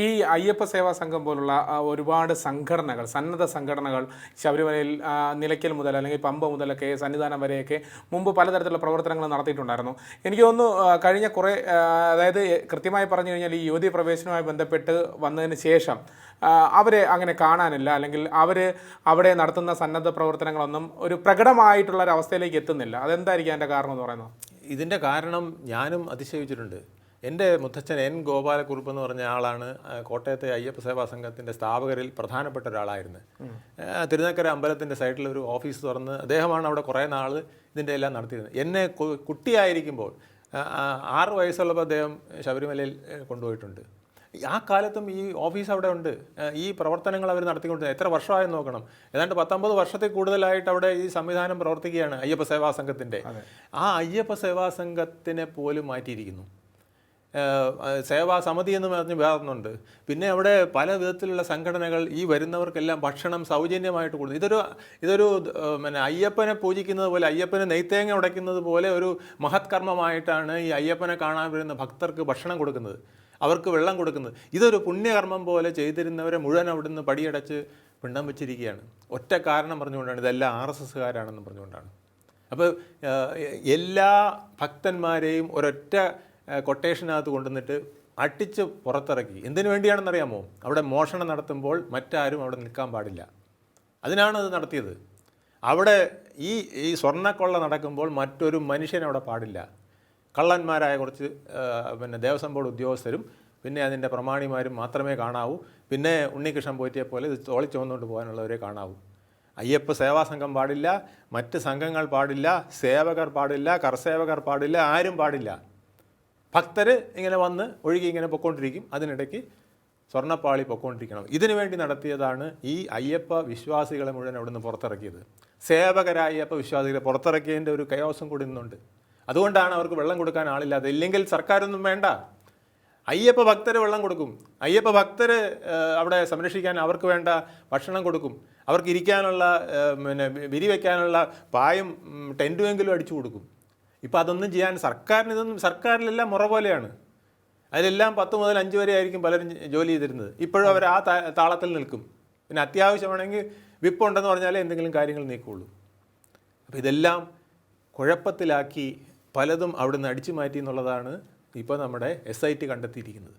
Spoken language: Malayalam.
ഈ അയ്യപ്പ സേവാ സംഘം പോലുള്ള ഒരുപാട് സംഘടനകൾ, സന്നദ്ധ സംഘടനകൾ ശബരിമലയിൽ നിലയ്ക്കൽ മുതൽ അല്ലെങ്കിൽ പമ്പ മുതലൊക്കെ സന്നിധാനം വരെയൊക്കെ മുമ്പ് പലതരത്തിലുള്ള പ്രവർത്തനങ്ങൾ നടത്തിയിട്ടുണ്ടായിരുന്നു. എനിക്ക് തോന്നുന്നു കഴിഞ്ഞ കുറേ, അതായത് കൃത്യമായി പറഞ്ഞു കഴിഞ്ഞാൽ ഈ യുവതി പ്രവേശനവുമായി ബന്ധപ്പെട്ട് വന്നതിന് ശേഷം അവരെ അങ്ങനെ കാണാനില്ല, അല്ലെങ്കിൽ അവിടെ നടത്തുന്ന സന്നദ്ധ പ്രവർത്തനങ്ങളൊന്നും ഒരു പ്രകടമായിട്ടുള്ളൊരവസ്ഥയിലേക്ക് എത്തുന്നില്ല. അതെന്തായിരിക്കും അതിൻ്റെ കാരണം എന്ന് പറയുന്നത്? ഇതിൻ്റെ കാരണം ഞാനും അതിശയിച്ചിട്ടുണ്ട്. എൻ്റെ മുത്തച്ഛൻ എൻ ഗോപാലക്കുറുപ്പ് എന്ന് പറഞ്ഞ ആളാണ് കോട്ടയത്തെ അയ്യപ്പ സേവാ സംഘത്തിൻ്റെ സ്ഥാപകരിൽ പ്രധാനപ്പെട്ട ഒരാളായിരുന്നു. തിരുനക്കര അമ്പലത്തിൻ്റെ സൈഡിൽ ഒരു ഓഫീസ് തുറന്ന് അദ്ദേഹമാണ് അവിടെ കുറേ നാൾ ഇതിൻ്റെ എല്ലാം നടത്തിയിരുന്നത്. എന്നെ കുട്ടിയായിരിക്കുമ്പോൾ 6 വയസ്സുള്ളപ്പോൾ അദ്ദേഹം ശബരിമലയിൽ കൊണ്ടുപോയിട്ടുണ്ട്. ആ കാലത്തും ഈ ഓഫീസ് അവിടെ ഉണ്ട്. ഈ പ്രവർത്തനങ്ങൾ അവർ നടത്തിക്കൊണ്ട് എത്ര വർഷമായെന്ന് നോക്കണം. ഏതാണ്ട് 19 വർഷത്തിൽ കൂടുതലായിട്ട് അവിടെ ഈ സംവിധാനം പ്രവർത്തിക്കുകയാണ് അയ്യപ്പ സേവാ സംഘത്തിൻ്റെ. ആ അയ്യപ്പ സേവാ സംഘത്തിനെ പോലും മാറ്റിയിരിക്കുന്നു. സേവാ സമിതി എന്ന് പറഞ്ഞ് വേറുന്നുണ്ട്. പിന്നെ അവിടെ പല വിധത്തിലുള്ള സംഘടനകൾ ഈ വരുന്നവർക്കെല്ലാം ഭക്ഷണം സൗജന്യമായിട്ട് കൊടുക്കും. ഇതൊരു പിന്നെ അയ്യപ്പനെ പൂജിക്കുന്നത് പോലെ, അയ്യപ്പനെ നെയ്ത്തേങ്ങ ഉടയ്ക്കുന്നത് പോലെ ഒരു മഹത് കർമ്മമായിട്ടാണ് ഈ അയ്യപ്പനെ കാണാൻ വരുന്ന ഭക്തർക്ക് ഭക്ഷണം കൊടുക്കുന്നത്, അവർക്ക് വെള്ളം കൊടുക്കുന്നത്. ഇതൊരു പുണ്യകർമ്മം പോലെ ചെയ്തിരുന്നവരെ മുഴുവൻ അവിടുന്ന് പടിയടച്ച് പിണ്ടം വെച്ചിരിക്കുകയാണ്. ഒറ്റ കാരണം പറഞ്ഞുകൊണ്ടാണ്, ഇതെല്ലാം RSSകാരാണെന്ന് പറഞ്ഞുകൊണ്ടാണ്. അപ്പോൾ എല്ലാ ഭക്തന്മാരെയും ഒരൊറ്റ കൊട്ടേഷനകത്ത് കൊണ്ടുവന്നിട്ട് അട്ടിച്ച് പുറത്തിറക്കി. എന്തിനു വേണ്ടിയാണെന്നറിയാമോ? അവിടെ മോഷണം നടത്തുമ്പോൾ മറ്റാരും അവിടെ നിൽക്കാൻ പാടില്ല, അതിനാണ് അത് നടത്തിയത്. അവിടെ ഈ സ്വർണ്ണക്കൊള്ള നടക്കുമ്പോൾ മറ്റൊരു മനുഷ്യൻ അവിടെ പാടില്ല. കള്ളന്മാരായ കുറച്ച് പിന്നെ ദേവസ്വം ബോർഡ് ഉദ്യോഗസ്ഥരും പിന്നെ അതിൻ്റെ പ്രമാണിമാരും മാത്രമേ കാണാവൂ. പിന്നെ ഉണ്ണികൃഷ്ണൻ പോറ്റിയെ പോലെ ഇത് തോളിച്ചുവന്നുകൊണ്ട് പോകാനുള്ളവരെ കാണാവൂ. അയ്യപ്പ സേവാ സംഘം പാടില്ല, മറ്റ് സംഘങ്ങൾ പാടില്ല, സേവകർ പാടില്ല, കർസേവകർ പാടില്ല, ആരും പാടില്ല. ഭക്തർ ഇങ്ങനെ വന്ന് ഒഴുകി ഇങ്ങനെ പൊയ്ക്കൊണ്ടിരിക്കും, അതിനിടയ്ക്ക് സ്വർണ്ണപ്പാളി പൊയ്ക്കൊണ്ടിരിക്കണം. ഇതിനു വേണ്ടി നടത്തിയതാണ് ഈ അയ്യപ്പ വിശ്വാസികളെ മുഴുവൻ അവിടുന്ന് പുറത്തിറക്കിയത്. സേവകരായ അയ്യപ്പ വിശ്വാസികളെ പുറത്തിറക്കിയതിൻ്റെ ഒരു കയോസം കൂടി ഇന്നുണ്ട്. അതുകൊണ്ടാണ് അവർക്ക് വെള്ളം കൊടുക്കാൻ ആളില്ലാതെ. ഇല്ലെങ്കിൽ സർക്കാരൊന്നും വേണ്ട, അയ്യപ്പ ഭക്തർ വെള്ളം കൊടുക്കും. അയ്യപ്പ ഭക്തർ അവിടെ സംരക്ഷിക്കാൻ അവർക്ക് വേണ്ട ഭക്ഷണം കൊടുക്കും. അവർക്ക് ഇരിക്കാനുള്ള പിന്നെ വിരി വയ്ക്കാനുള്ള പായും ടെൻറ്റുമെങ്കിലും അടിച്ചു കൊടുക്കും. ഇപ്പോൾ അതൊന്നും ചെയ്യാൻ സർക്കാരിലെല്ലാം മുറ പോലെയാണ്. അതിലെല്ലാം 10 മുതൽ 5 വരെ ആയിരിക്കും പലരും ജോലി ചെയ്തിരുന്നത്. ഇപ്പോഴും അവർ ആ താളത്തിൽ നിൽക്കും. പിന്നെ അത്യാവശ്യമാണെങ്കിൽ വിപ്പ് ഉണ്ടെന്ന് പറഞ്ഞാലേ എന്തെങ്കിലും കാര്യങ്ങൾ നീക്കുള്ളൂ. അപ്പോൾ ഇതെല്ലാം കുഴപ്പത്തിലാക്കി പലതും അവിടുന്ന് അടിച്ചു മാറ്റി എന്നുള്ളതാണ് ഇപ്പോൾ നമ്മുടെ SIT കണ്ടെത്തിയിരിക്കുന്നത്.